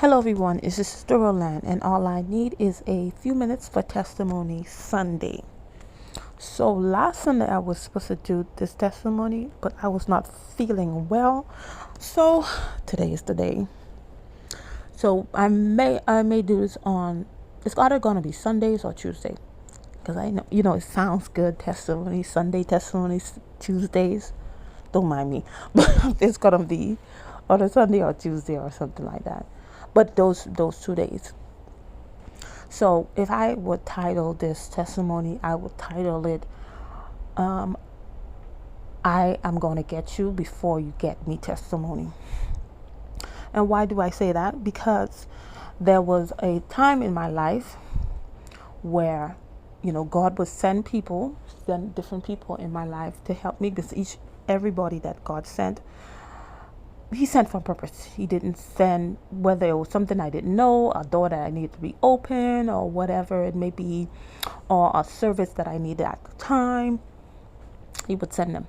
Hello, everyone. It's your sister Roland, and all I need is a few minutes for Testimony Sunday. So, last Sunday I was supposed to do this testimony, but I was not feeling well. So, today is the day. So, I may do this on. It's either gonna be Sundays or Tuesday, because I know it sounds good. Testimony Sunday, testimonies Tuesdays. Don't mind me, but it's gonna be on a Sunday or Tuesday or something like that. But those 2 days. So if I would title this testimony, I would title it, I am going to get you before you get me testimony. And why do I say that? Because there was a time in my life where, God would send different people in my life to help me, because everybody that God sent, he sent for a purpose. He didn't send whether it was something I didn't know, a door that I needed to be open, or whatever it may be, or a service that I needed at the time. He would send them.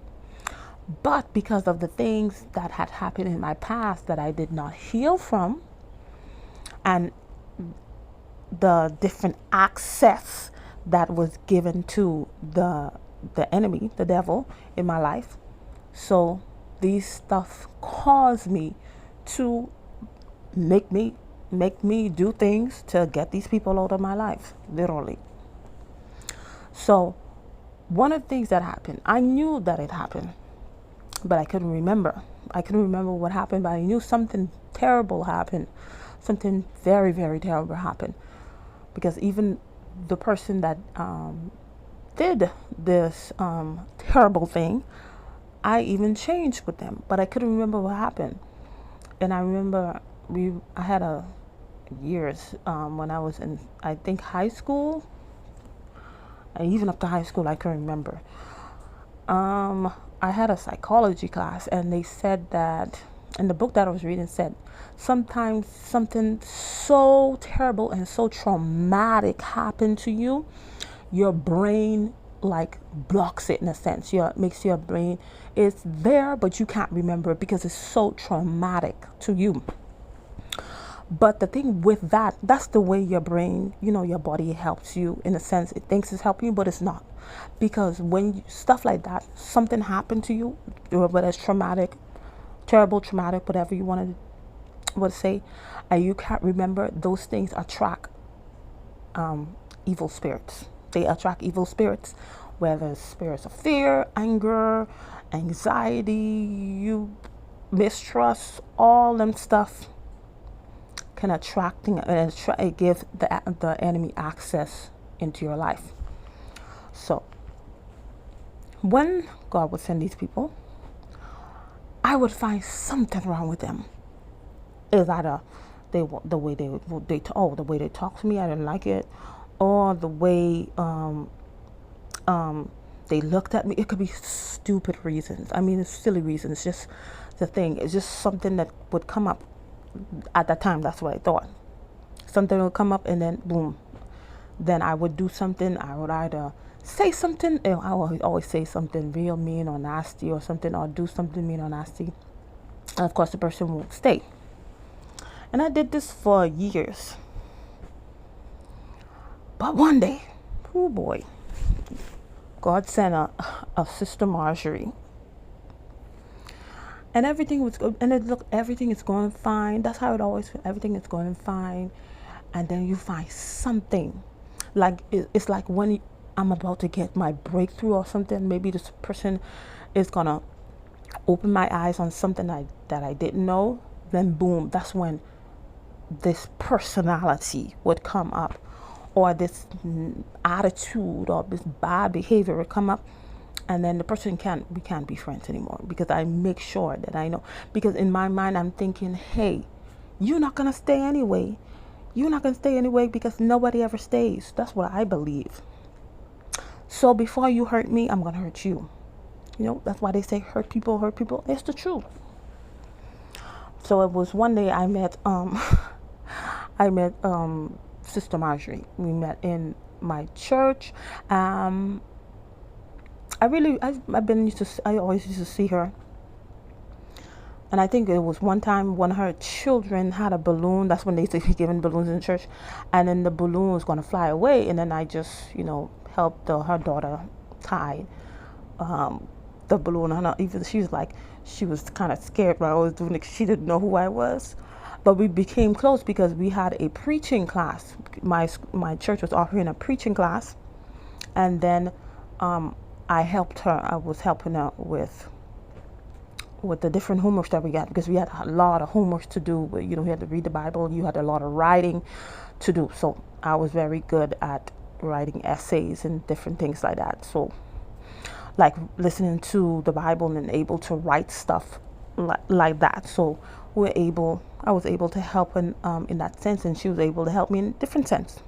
But because of the things that had happened in my past that I did not heal from, and the different access that was given to the enemy, the devil, in my life, so these stuff caused me to make me do things to get these people out of my life, literally. So one of the things that happened, I knew that it happened, but I couldn't remember what happened, but I knew something terrible happened. Something very, very terrible happened, because even the person that did this terrible thing, I even changed with them, but I couldn't remember what happened. And I remember I had years when I was in, I think, high school, and even up to high school, I couldn't remember. I had a psychology class, and they said that, in the book that I was reading, said sometimes something so terrible and so traumatic happened to you, your brain like blocks it in a sense. Makes your brain, it's there, but you can't remember it because it's so traumatic to you. But the thing with that's the way your brain, your body helps you. In a sense, it thinks it's helping you, but it's not. Because when stuff like that, something happened to you, whether it's traumatic, terrible, traumatic, whatever you want to say, and you can't remember, those things attract evil spirits. They attract evil spirits, whether it's spirits of fear, anger, anxiety, mistrust, all them stuff can attract and give the enemy access into your life. So when God would send these people, I would find something wrong with them. Is either the way they talk to me, I didn't like it, or the way they looked at me. It could be stupid reasons. I mean, it's silly reasons. It's just the thing. It's just something that would come up at that time. That's what I thought. Something would come up, and then boom. Then I would do something. I would either say something. I would always say something real mean or nasty or something, or do something mean or nasty. And of course, the person won't stay. And I did this for years. But one day, oh boy, God sent a Sister Marjorie. And everything was good. And everything is going fine. That's how it always, everything is going fine. And then you find something. Like, it's like when I'm about to get my breakthrough or something, maybe this person is going to open my eyes on something that I didn't know. Then boom, that's when this personality would come up, or this attitude, or this bad behavior would come up, and then the person we can't be friends anymore, because I make sure that I know, because in my mind I'm thinking, hey, you're not gonna stay anyway. You're not gonna stay anyway, because nobody ever stays. That's what I believe. So before you hurt me, I'm gonna hurt you. That's why they say hurt people. It's the truth. So it was one day I met Sister Marjorie. We met in my church. I always used to see her And I think it was one time one of her children had a balloon. That's when they used to be given balloons in church. And then the balloon was going to fly away. And then I just, helped her daughter tie um, the balloon on her. Even she was kind of scared when I was doing it. She didn't know who I was. But we became close because we had a preaching class. My church was offering a preaching class. And then I helped her. I was helping her with the different homeworks that we got, because we had a lot of homeworks to do. We had to read the Bible. You had a lot of writing to do. So I was very good at writing essays and different things like that. So like listening to the Bible and able to write stuff like that. So I was able to help in that sense, and she was able to help me in different sense.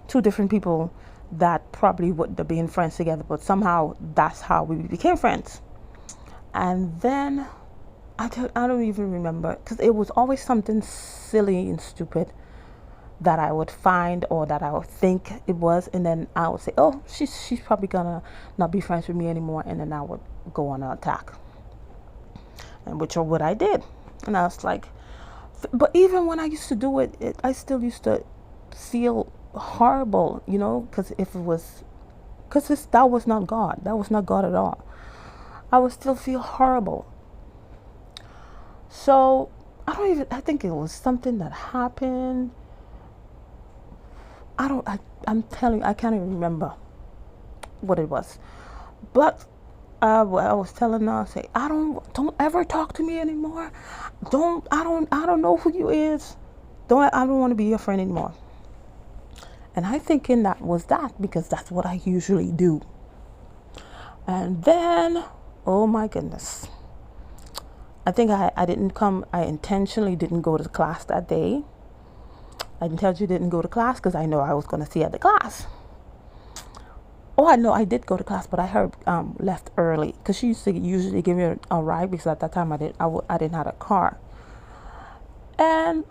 Two different people that probably wouldn't have been friends together, but somehow that's how we became friends. And then I don't even remember, because it was always something silly and stupid that I would find or that I would think it was, and then I would say, oh, she's probably gonna not be friends with me anymore, and then I would go on an attack, and which is what I did. And I was like, but even when I used to do it, I still used to feel horrible, because that was not God. That was not God at all. I would still feel horrible. So I think it was something that happened. I'm telling you, I can't even remember what it was. But I was telling her, say, don't ever talk to me anymore. I don't know who you is. I don't want to be your friend anymore. And I thinking that was that, because that's what I usually do. And then, oh my goodness, I think I intentionally didn't go to class that day. I intentionally didn't go to class because I know I was going to see her at the class. Oh, I know I did go to class, but I heard left early, because she used to usually give me a ride, because at that time I didn't have a car. And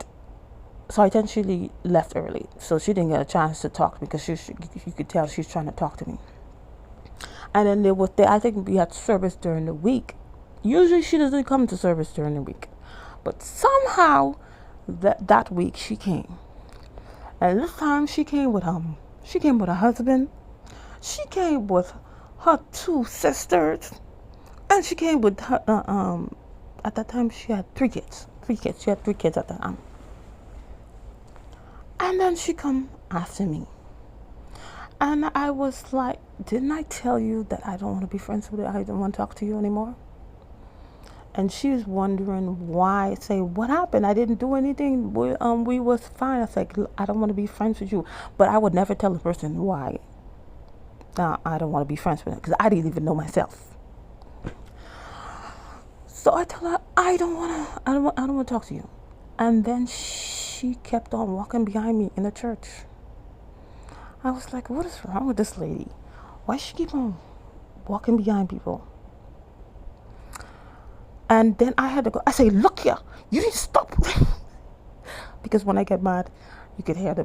so I intentionally left early, so she didn't get a chance to talk to me, because you could tell she's trying to talk to me. And then I think we had service during the week. Usually she doesn't come to service during the week, but somehow that week she came. And this time she came with her husband. She came with her two sisters, and she came with her. At that time she had three kids. She had three kids at that time. And then she come after me, and I was like, "Didn't I tell you that I don't want to be friends with you? I don't want to talk to you anymore?" And she was wondering why. Say, what happened? I didn't do anything. We was fine. I was like, I don't want to be friends with you. But I would never tell a person why I don't want to be friends with them, because I didn't even know myself. So I told her, I don't want to talk to you. And then she kept on walking behind me in the church. I was like, what is wrong with this lady? Why she keep on walking behind people? And then I had to go. I say, look here, you need to stop. Because when I get mad, you could hear the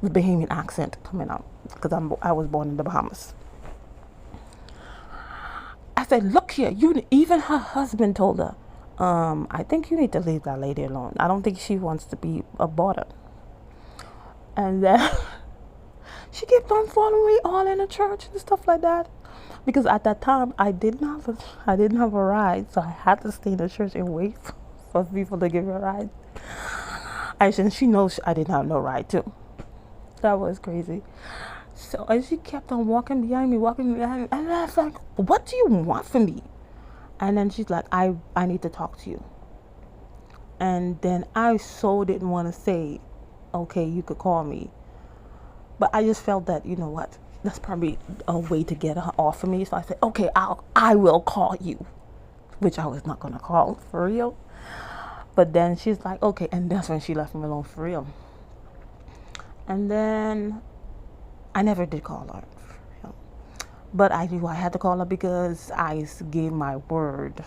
Bahamian accent coming out, because I was born in the Bahamas. I said, look here, even her husband told her, I think you need to leave that lady alone. I don't think she wants to be a bother. And then she kept on following me all in the church and stuff like that. Because at that time I didn't have a ride, so I had to stay in the church and wait for people to give me a ride. And she knows I didn't have no ride too. That was crazy. So as she kept on walking behind me, and I was like, "What do you want from me?" And then she's like, "I need to talk to you." And then I so didn't want to say, "Okay, you could call me," but I just felt that, you know what, that's probably a way to get her off of me. So I said, okay, I will call you, which I was not going to call for real. But then she's like, okay. And that's when she left me alone for real. And then I never did call her for real. But I knew I had to call her because I gave my word.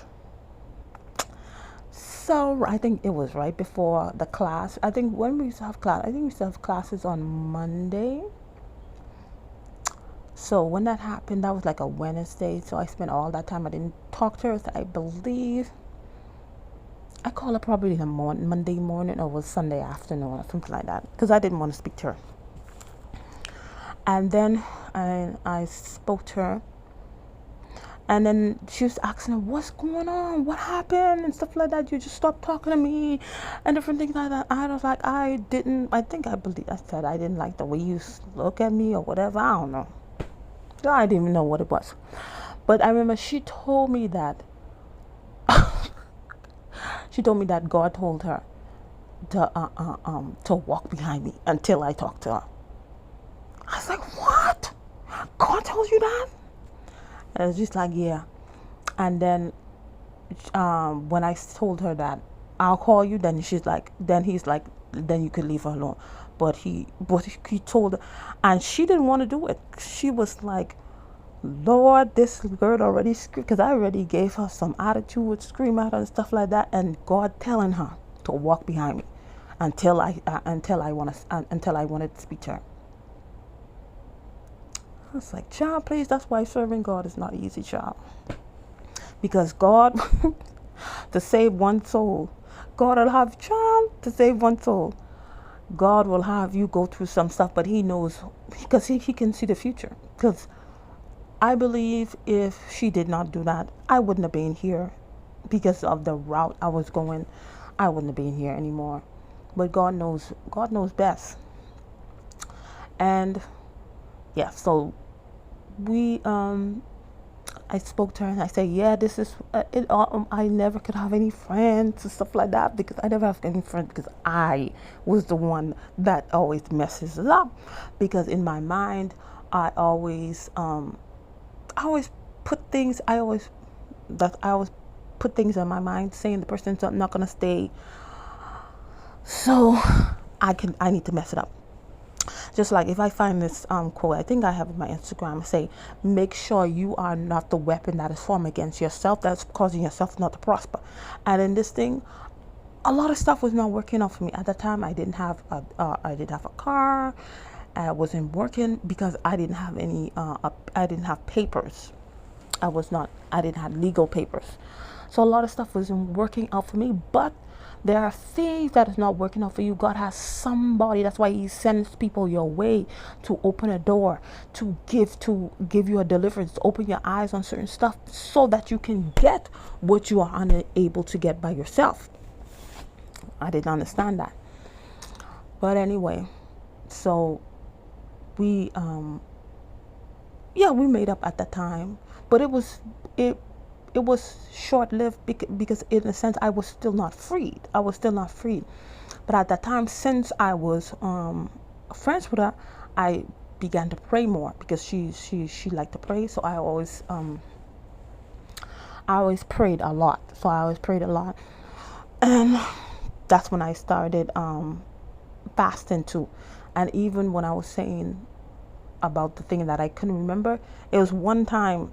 So I think it was right before the class. I think when we used to have class, I think we used to have classes on Monday. So when that happened, that was like a Wednesday. So I spent all that time. I didn't talk to her, I believe. I called her probably in the morning, Monday morning, or was Sunday afternoon or something like that, because I didn't want to speak to her. And then I spoke to her, and then she was asking her, what's going on, what happened, and stuff like that. You just stopped talking to me and different things like that. I was like, I said I didn't like the way you look at me or whatever. I don't know. I didn't even know what it was. But I remember she told me that God told her to walk behind me until I talked to her. I was like, what? God told you that? And it was just like, yeah. And then when I told her that I'll call you, then he's like, then you could leave her alone. But he told her, and she didn't want to do it. She was like, Lord, this girl already screamed, because I already gave her some attitude, scream at her and stuff like that, and God telling her to walk behind me until I wanted to speak to her. I was like, child, please, that's why serving God is not easy, child. Because God, to save one soul, God will have, child, to save one soul, God will have you go through some stuff, but he knows, because he can see the future. Because I believe if she did not do that, I wouldn't have been here. Because of the route I was going, I wouldn't have been here anymore. But God knows best. And yeah, so I spoke to her and I said, yeah, this is it. I never could have any friends and stuff like that, because I never have any friends, because I was the one that always messes it up. Because in my mind, I always put things in my mind, saying the person's not gonna stay, so I need to mess it up. Just like if I find this quote, I think I have it on my Instagram, say, make sure you are not the weapon that is formed against yourself, that's causing yourself not to prosper. And in this thing, a lot of stuff was not working out for me at the time. I didn't have a car. I wasn't working because I didn't have I didn't have papers. I didn't have legal papers. So a lot of stuff wasn't working out for me. But there are things that is not working out for you. God has somebody. That's why he sends people your way to open a door, to give you a deliverance, to open your eyes on certain stuff so that you can get what you are unable to get by yourself. I didn't understand that. But anyway, so we made up at the time, but it was short-lived, because in a sense I was still not freed. But at that time, since I was friends with her, I began to pray more, because she liked to pray. So I always prayed a lot. And that's when I started fasting too. And even when I was saying about the thing that I couldn't remember, it was one time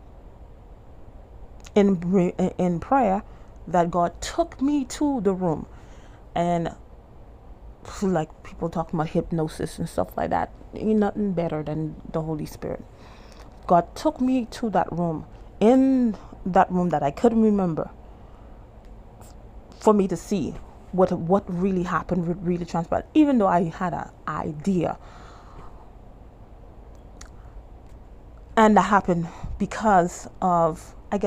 in prayer that God took me to the room, and like people talking about hypnosis and stuff like that, ain't nothing better than the Holy Spirit. God took me to that room, in that room that I couldn't remember, for me to see what really happened, what really transpired, even though I had an idea. And that happened because of a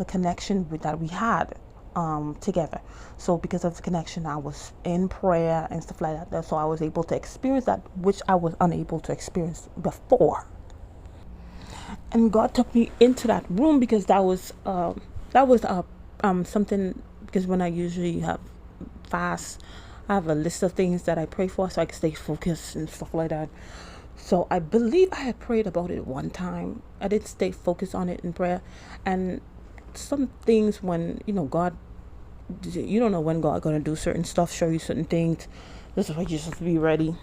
connection that we had together. So because of the connection, I was in prayer and stuff like that. So I was able to experience that, which I was unable to experience before. And God took me into that room, because that was something. Because when I usually have fast, I have a list of things that I pray for, so I can stay focused and stuff like that. So I believe I had prayed about it one time. I did stay focused on it in prayer. And some things, when God, you don't know when God gonna do certain stuff, show you certain things. This is why you just have to be ready.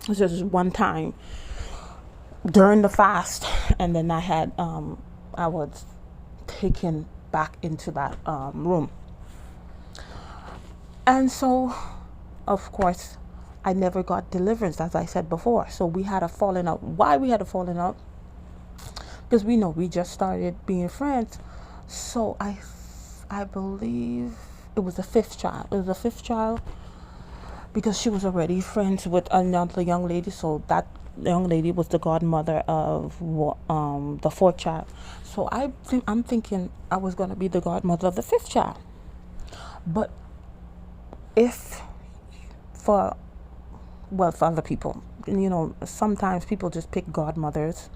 It's just one time during the fast, and then I was taken back into that room. And so, of course, I never got deliverance, as I said before. So we had a falling out. Why we had a falling out? Because we just started being friends. So I believe it was the fifth child. It was the fifth child because she was already friends with another young lady. So that young lady was the godmother of the fourth child. So I'm thinking I was going to be the godmother of the fifth child. But if for other people, sometimes people just pick godmothers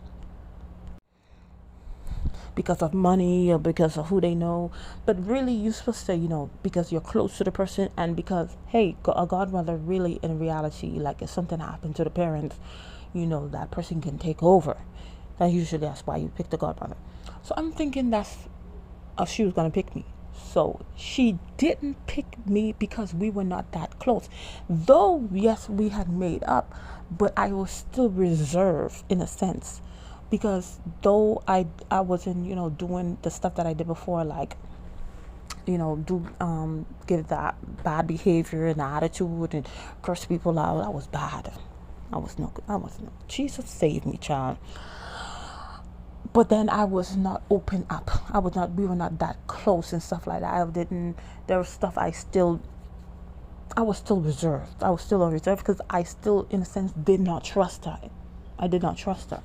because of money or because of who they know, but really you're supposed to, because you're close to the person, and because, hey, a godmother really in reality, like if something happened to the parents, that person can take over. That's why you pick the godmother. So I'm thinking she was gonna pick me. So she didn't pick me because we were not that close. Though, yes, we had made up, but I was still reserved in a sense. Because though I wasn't, doing the stuff that I did before, like, give that bad behavior and attitude and curse people out, I was bad. I was no good. Jesus save me, child. But then I was not open up. We were not that close and stuff like that. There was stuff I was still reserved. I was still reserved because I still, in a sense, did not trust her. I did not trust her.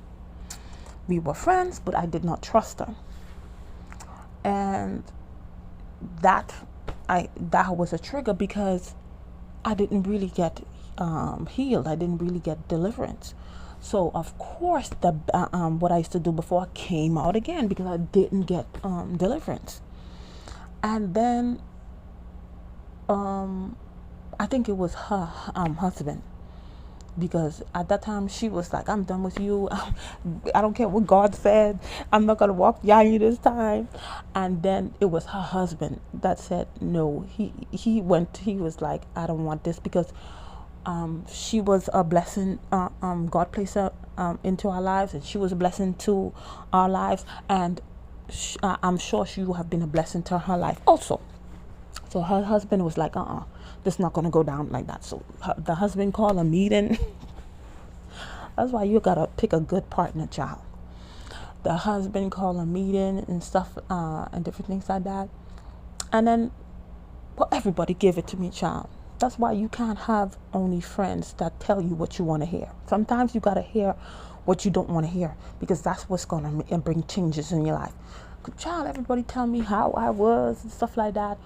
We were friends, but I did not trust her. And that was a trigger because I didn't really get healed. I didn't really get deliverance. So of course, what I used to do before came out again because I didn't get deliverance. And then I think it was her husband, because at that time she was like, "I'm done with you. I don't care what God said. I'm not gonna walk behind you this time." And then it was her husband that said no. He was like, "I don't want this," because she was a blessing. God placed her into our lives, and she was a blessing to our lives, and I'm sure she would have been a blessing to her life also. So her husband was like, this is not going to go down like that. So the husband called a meeting. That's why you got to pick a good partner, child. The husband called a meeting and stuff, and different things like that. And then, everybody give it to me, child. That's why you can't have only friends that tell you what you want to hear. Sometimes you got to hear what you don't want to hear, because that's what's going to bring changes in your life. Child, everybody tell me how I was and stuff like that.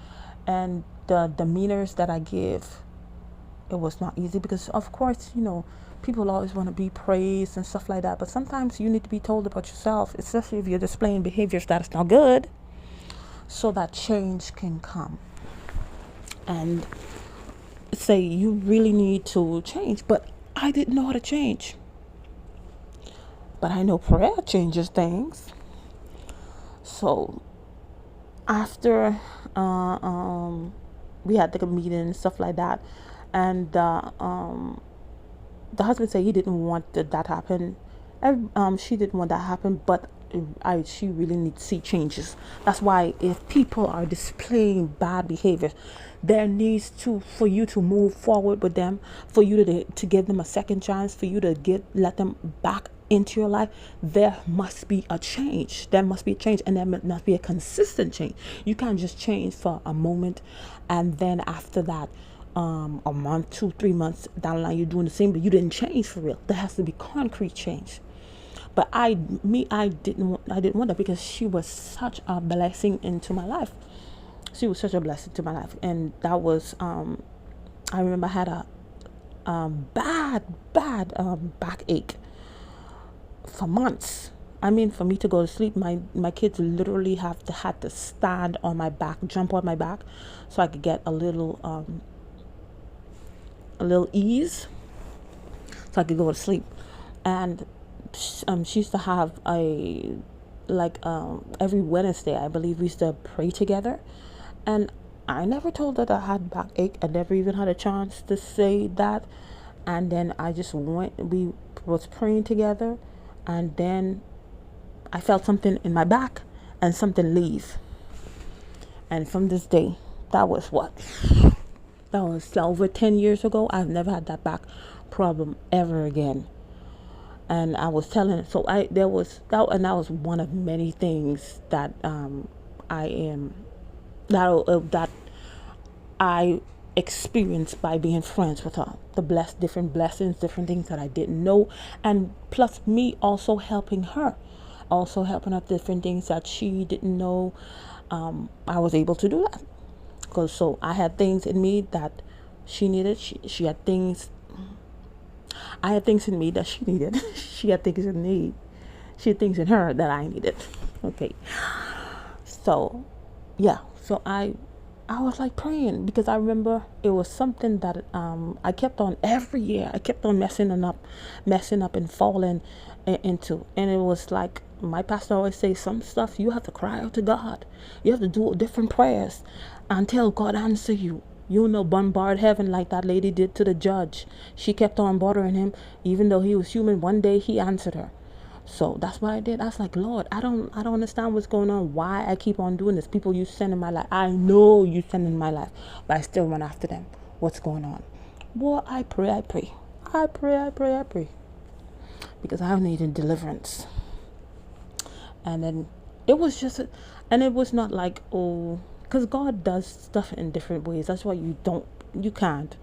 And the demeanors that I give, it was not easy, because of course, people always want to be praised and stuff like that. But sometimes you need to be told about yourself, especially if you're displaying behaviors that is not good, so that change can come. And say you really need to change. But I didn't know how to change. But I know prayer changes things. So after we had the meeting and stuff like that, and the husband said he didn't want that happen. She didn't want that happen, but she really needs to see changes. That's why if people are displaying bad behaviors, there needs for you to move forward with them, for you to give them a second chance, for you to let them back into your life. There must be a change. There must be a change, and there must be a consistent change. You can't just change for a moment, and then after that, a month, 2-3 months down the line, you're doing the same, but you didn't change for real. There has to be concrete change. But I didn't want that, because she was such a blessing into my life. She was such a blessing to my life, and that was I remember I had a bad backache for months. I mean, for me to go to sleep, my kids literally had to stand on my back, jump on my back, so I could get a little ease, so I could go to sleep. And she used to have every Wednesday, I believe, we used to pray together. And I never told her that I had backache. I never even had a chance to say that. And then I just we was praying together, and then I felt something in my back and something leave. And from this day, that was over 10 years ago. I've never had that back problem ever again. And I was telling her, so that was one of many things that I experienced by being friends with her. The different blessings, different things that I didn't know, and plus me also helping her, different things that she didn't know. I was able to do that because so I had things in me that she needed. She had things. I had things in me that she needed. She had things in me. She had things in her that I needed. Okay. So, yeah. So I was like praying because I remember it was something that I kept on every year. I kept on messing up and falling into. And it was like my pastor always says, some stuff you have to cry out to God. You have to do different prayers until God answer you. You know, bombard heaven like that lady did to the judge. She kept on bothering him, even though he was human. One day he answered her. So that's what I did. I was like, Lord, I don't understand what's going on. Why I keep on doing this. People you send in my life. I know you send in my life, but I still run after them. What's going on? Boy, I pray. Because I needed deliverance. And then it was just, and it was not like, oh, because God does stuff in different ways. That's why you can't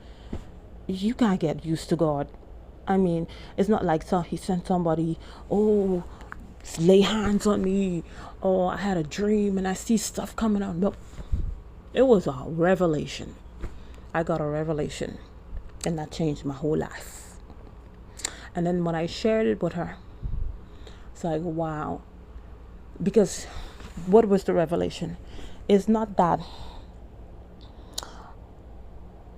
get used to God. I mean, it's not like he sent somebody, oh, lay hands on me, or I had a dream and I see stuff coming out. No, it was a revelation. I got a revelation, and that changed my whole life. And then when I shared it with her, it's like, wow. Because what was the revelation? It's not that,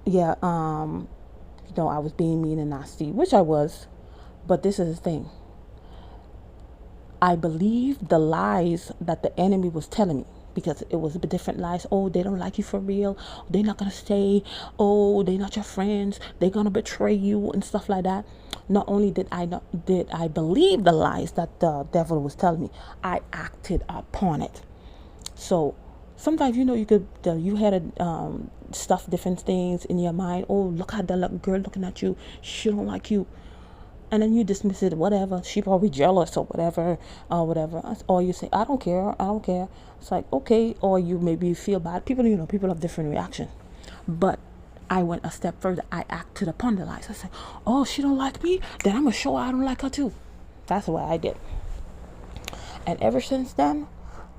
I was being mean and nasty, which I was. But this is the thing. I believed the lies that the enemy was telling me, because it was different lies. Oh, they don't like you for real. They're not going to stay. Oh, they're not your friends. They're going to betray you and stuff like that. Not only did I believe the lies that the devil was telling me, I acted upon it. So sometimes, you had stuff, different things in your mind. Oh, look at that girl looking at you. She don't like you. And then you dismiss it, whatever. She probably jealous or whatever. Or you say, I don't care. It's like, okay. Or you maybe feel bad. People have different reactions. But I went a step further. I acted upon the lies. I said, oh, she don't like me? Then I'm going to show her I don't like her too. That's what I did. And ever since then,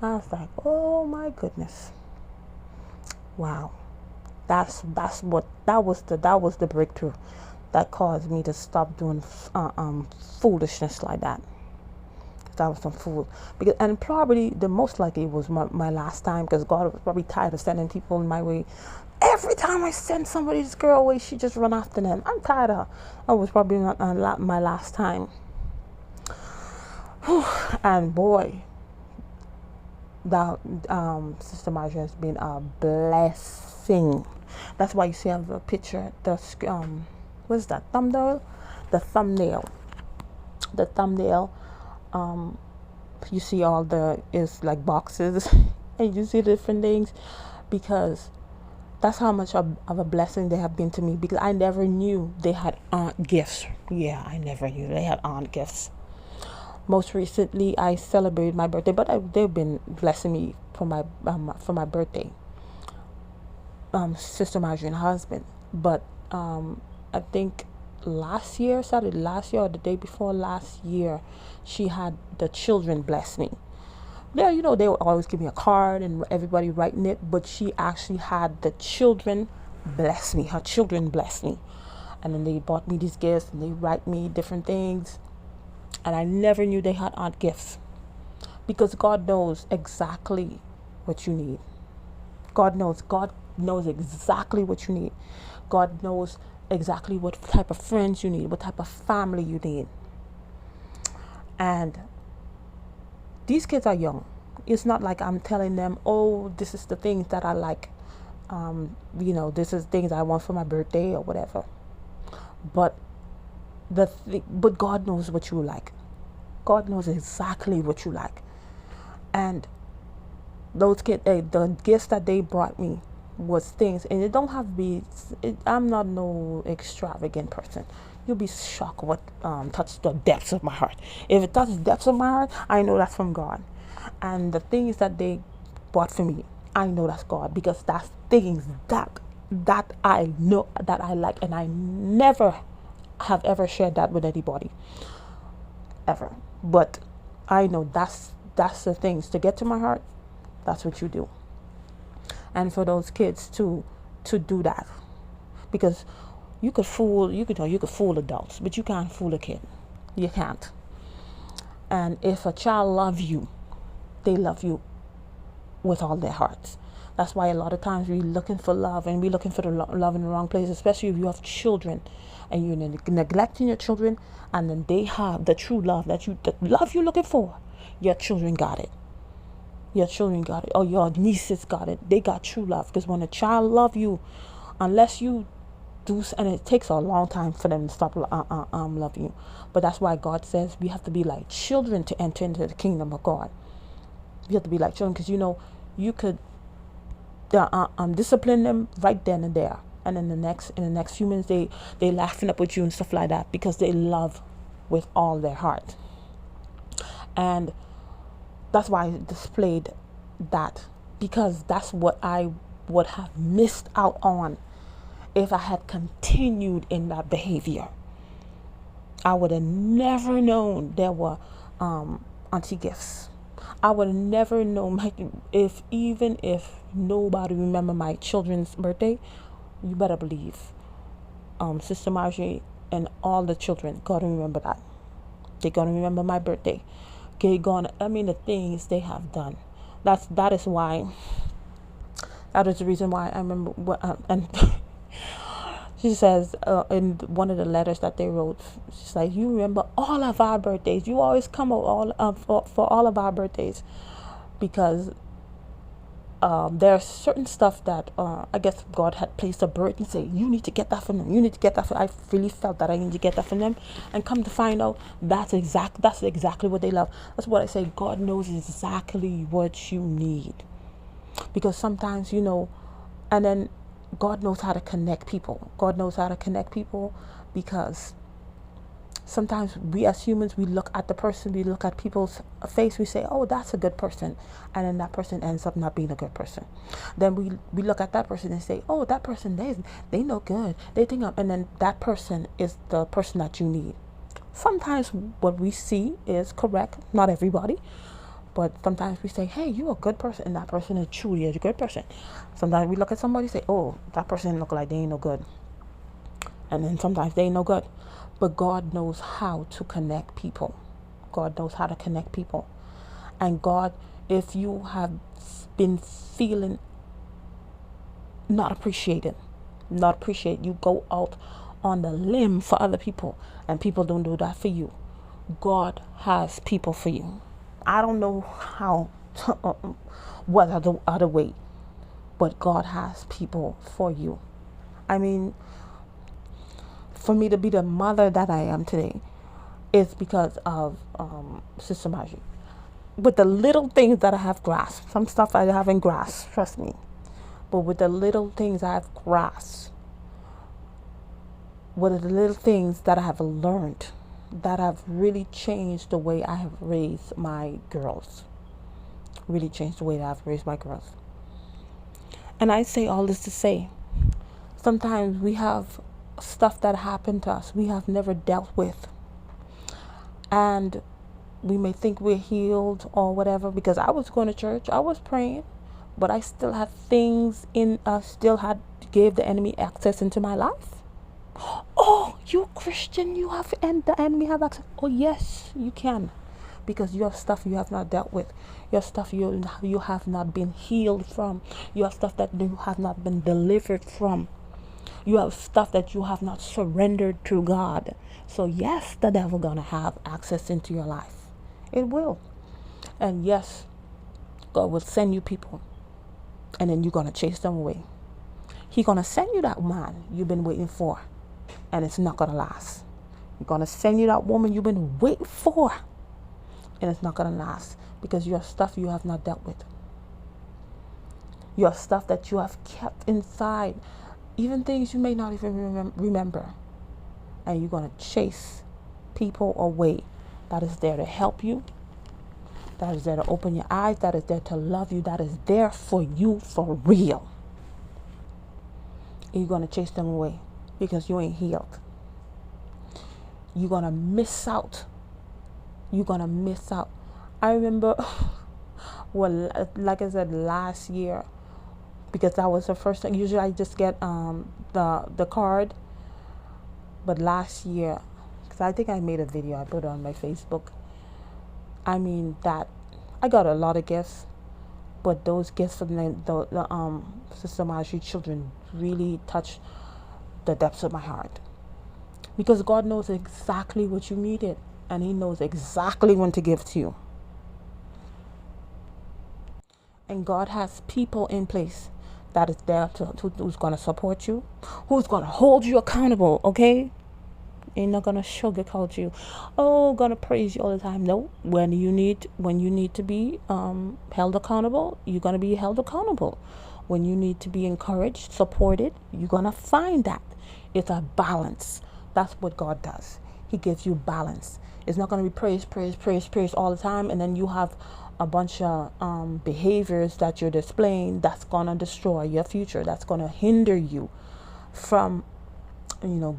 I was like, oh my goodness. Wow. That was the breakthrough that caused me to stop doing foolishness like that. That was some fool. And probably the most likely was my last time, because God was probably tired of sending people in my way. Every time I send somebody's girl away, she just run after them. I'm tired of her. That was probably not my last time. And boy, that Sister Marjorie has been a blessing. That's why you see I have a picture. What is that? Thumbnail? The thumbnail. You see it's like boxes, and you see different things, because that's how much of a blessing they have been to me. Because I never knew they had aunt gifts. Yeah, I never knew they had aunt gifts. Most recently, I celebrated my birthday, but they've been blessing me for my birthday. Sister Marjorie and husband, but I think Saturday last year or the day before last year, she had the children bless me. Yeah, they would always give me a card and everybody writing it, but she actually had the children bless me. Her children blessed me, and then they bought me these gifts and they write me different things. And I never knew they had aunt gifts, because God knows exactly what you need. God knows exactly what you need. God knows exactly what type of friends you need, what type of family you need. And these kids are young. It's not like I'm telling them, oh, this is the things that I like. This is things I want for my birthday or whatever. But but God knows what you like. God knows exactly what you like. And those kids, the gifts that they brought me was things, and it don't have to be. I'm not no extravagant person. You'll be shocked what touched the depths of my heart. If it touches the depths of my heart, I know that's from God. And the things that they bought for me, I know that's God, because that's things that that I know, that I like, and I never have ever shared that with anybody ever. But I know that's the things to get to my heart. That's what you do. And for those kids to do that, because you could fool adults, but you can't fool a kid. You can't. And if a child loves you, they love you with all their hearts. That's why a lot of times we're looking for love, and we're looking for the love in the wrong place, especially if you have children and you're neglecting your children, and then they have the true love, the love you're looking for. Your children got it. Your children got it. Or your nieces got it. They got true love. Because when a child love you, unless you do, and it takes a long time for them to stop loving you. But that's why God says we have to be like children to enter into the kingdom of God. You have to be like children, because you could discipline them right then and there, and in the next few minutes they laughing up with you and stuff like that, because they love with all their heart. And that's why I displayed that, because that's what I would have missed out on if I had continued in that behavior. I would have never known there were auntie gifts. I would have never known if nobody remember my children's birthday. You better believe Sister Marjorie and all the children gonna remember that. They're gonna remember my birthday. The things they have done. That is the reason why I remember and she says in one of the letters that they wrote, she's like, you remember all of our birthdays. You always come out for all of our birthdays, because there's certain stuff that I guess God had placed a burden and say, you need to get that from them. You need to get that from. I really felt that I need to get that from them, and come to find out that's exactly what they love. That's what I say. God knows exactly what you need, because sometimes and then God knows how to connect people. God knows how to connect people, because sometimes we as humans, we look at the person, we look at people's face, we say, oh, that's a good person, and then that person ends up not being a good person. Then we look at that person and say, oh, that person, they know good, they think and then that person is the person that you need. Sometimes what we see is correct, not everybody, but sometimes we say, hey, you're a good person, and that person is truly a good person. Sometimes we look at somebody and say, oh, that person look like they ain't no good, and then sometimes they ain't no good. But God knows how to connect people. God knows how to connect people. And God, if you have been feeling not appreciated, you go out on the limb for other people, and people don't do that for you. God has people for you. I don't know how, what other way, but God has people for you. I mean, for me to be the mother that I am today is because of Sister Margie. With the little things that I have grasped, some stuff I haven't grasped, trust me, but with the little things I have grasped, with the little things that I have learned, that have really changed the way I have raised my girls. Really changed the way that I've raised my girls. And I say all this to say, sometimes we have stuff that happened to us we have never dealt with, and we may think we're healed or whatever, because I was going to church, I was praying, but I still had things in us, gave the enemy access into my life. Oh, you're Christian, and the enemy have access. Oh yes, you can, because your stuff you have not dealt with, your stuff you have not been healed from, your stuff that you have not been delivered from. You have stuff that you have not surrendered to God. So yes, the devil gonna have access into your life. It will. And yes, God will send you people, and then you're gonna chase them away. He's gonna send you that man you've been waiting for, and it's not gonna last. He's gonna send you that woman you've been waiting for, and it's not gonna last, because your stuff you have not dealt with. Your stuff that you have kept inside. Even things you may not even remember. And you're going to chase people away that is there to help you, that is there to open your eyes, that is there to love you, that is there for you for real. You're going to chase them away because you ain't healed. You're going to miss out. You're going to miss out. I remember, well, like I said, last year, because that was the first thing. Usually I just get the card. But last year, because I think I made a video, I put it on my Facebook. I mean, that I got a lot of gifts, but those gifts from the Sister Marjorie children really touched the depths of my heart. Because God knows exactly what you needed, and He knows exactly when to give to you. And God has people in place that is there who's going to support you, who's going to hold you accountable, okay? Ain't not gonna sugarcoat you. Oh, gonna praise you all the time. No, when you need to be held accountable, you're gonna be held accountable. When you need to be encouraged, supported, you're gonna find that. It's a balance. That's what God does. He gives you balance. It's not gonna be praise all the time, and then you have a bunch of behaviors that you're displaying that's gonna destroy your future. That's gonna hinder you from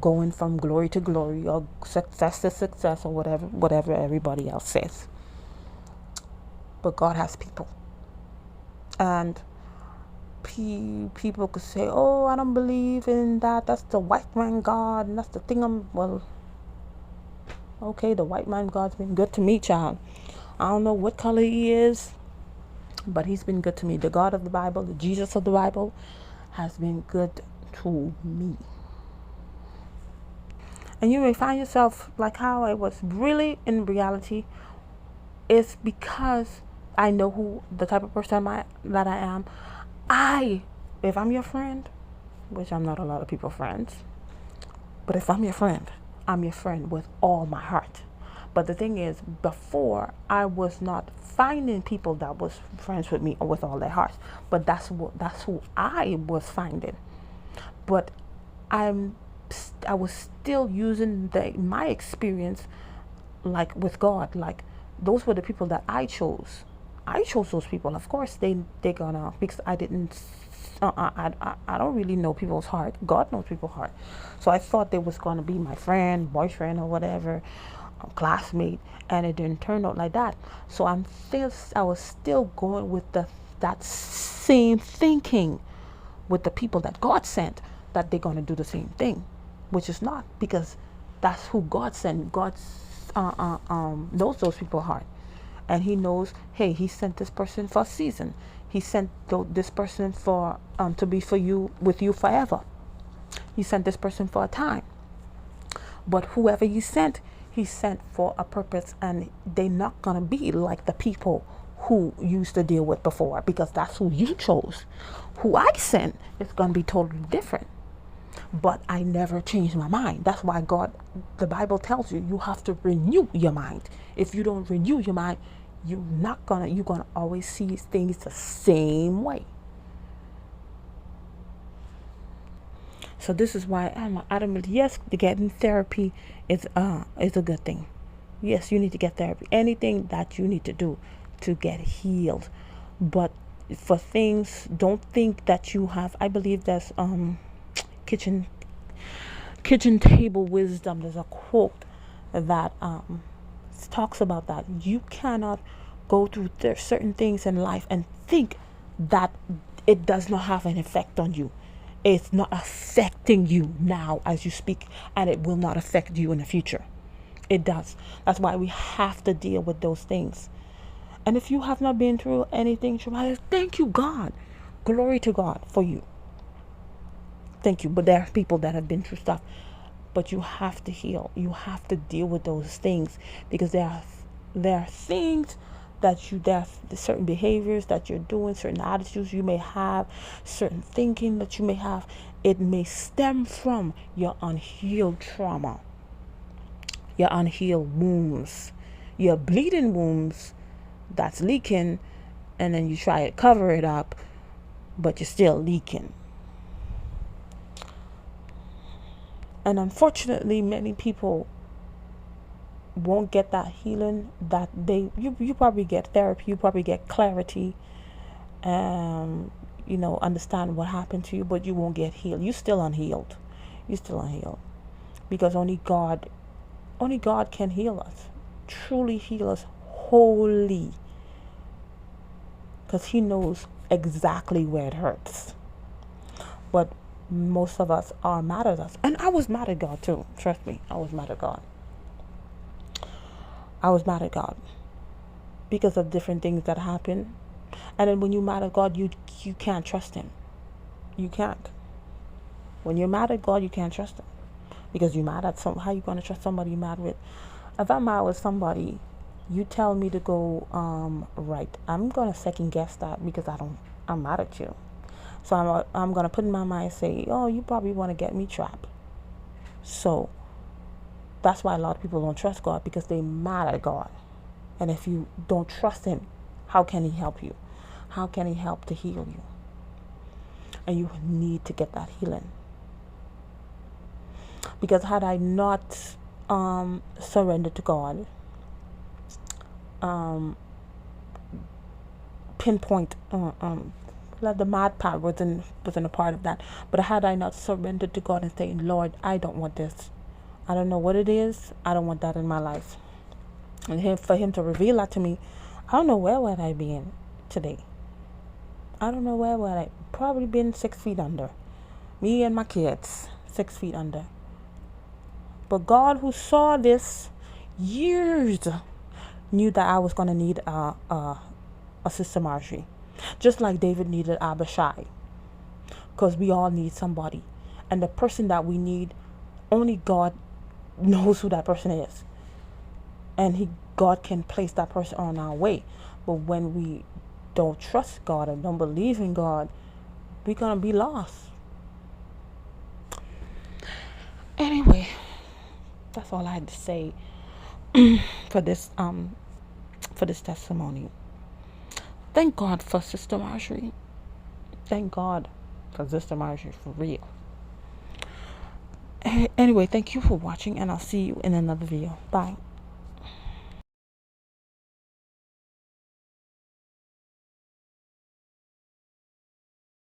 going from glory to glory or success to success or whatever everybody else says. But God has people. And people could say, oh, I don't believe in that. That's the white man God. And that's the thing. Well, okay, the white man God's been good to me, child. I don't know what color he is, but he's been good to me. The God of the Bible, the Jesus of the Bible, has been good to me. And you may find yourself like how I was really in reality. It's because I know who the type of person that I am. If I'm your friend, which I'm not a lot of people friends, but if I'm your friend with all my heart. But the thing is, before I was not finding people that was friends with me with all their hearts. But that's who I was finding. But I was still using my experience, like with God. Like those were the people that I chose. I chose those people. Of course, they're gonna, because I didn't. I don't really know people's heart. God knows people's heart. So I thought they was gonna be my friend, boyfriend, or whatever, classmate, and it didn't turn out like that. So I was still going with that same thinking with the people that God sent, that they're gonna do the same thing. Which is not, because that's who God sent. God knows those people's heart, and He knows. Hey, He sent this person for a season. He sent this person for to be with you forever. He sent this person for a time. But whoever He sent for a purpose, and they're not gonna be like the people who you used to deal with before, because that's who you chose. Who I sent is gonna be totally different. But I never changed my mind. That's why the Bible tells you have to renew your mind. If you don't renew your mind, you're gonna always see things the same way. So this is why yes, getting therapy is a good thing. Yes, you need to get therapy. Anything that you need to do to get healed. But for things, don't think that you have. I believe that's kitchen table wisdom. There's a quote that talks about that. You cannot go through certain things in life and think that it does not have an effect on you. It's not affecting you now as you speak, and it will not affect you in the future. It does. That's why we have to deal with those things. And if you have not been through anything traumatic, thank you, God. Glory to God for you. Thank you. But there are people that have been through stuff. But you have to heal. You have to deal with those things, because there are things there are certain behaviors that you're doing, certain attitudes you may have, certain thinking that you may have. It may stem from your unhealed trauma, your unhealed wounds, your bleeding wounds that's leaking, and then you try to cover it up, but you're still leaking. And unfortunately, many people won't get that healing that you probably get therapy, you probably get clarity, understand what happened to you, but you won't get healed. You're still unhealed. You're still unhealed. Because only God can heal us. Truly heal us wholly. Because He knows exactly where it hurts. But most of us are mad at us. And I was mad at God too. Trust me, I was mad at God. I was mad at God. Because of different things that happen. And then when you're mad at God, you can't trust Him. You can't. When you're mad at God, you can't trust Him. Because you're mad at how you going to trust somebody you're mad with? If I'm mad with somebody, you tell me to go right, I'm going to second guess that because I'm mad at you. So I'm going to put in my mind and say, oh, you probably want to get me trapped. So that's why a lot of people don't trust God, because they're mad at God. And if you don't trust Him, how can He help you? How can He help to heal you? And you need to get that healing. Because had I not surrendered to God, pinpoint, the mad part wasn't a part of that. But had I not surrendered to God and saying, Lord, I don't want this. I don't know what it is. I don't want that in my life. And for Him to reveal that to me, I don't know where would I be in today. I don't know where would I probably been 6 feet under. Me and my kids, 6 feet under. But God, who saw this years, knew that I was going to need a Sister Marjorie. Just like David needed Abishai. Because we all need somebody. And the person that we need, only God knows who that person is. And God can place that person on our way. But when we don't trust God and don't believe in God, we're going to be lost. Anyway, that's all I had to say for this testimony. Thank God for Sister Marjorie. Thank God for Sister Marjorie, for real. Anyway, thank you for watching, and I'll see you in another video. Bye.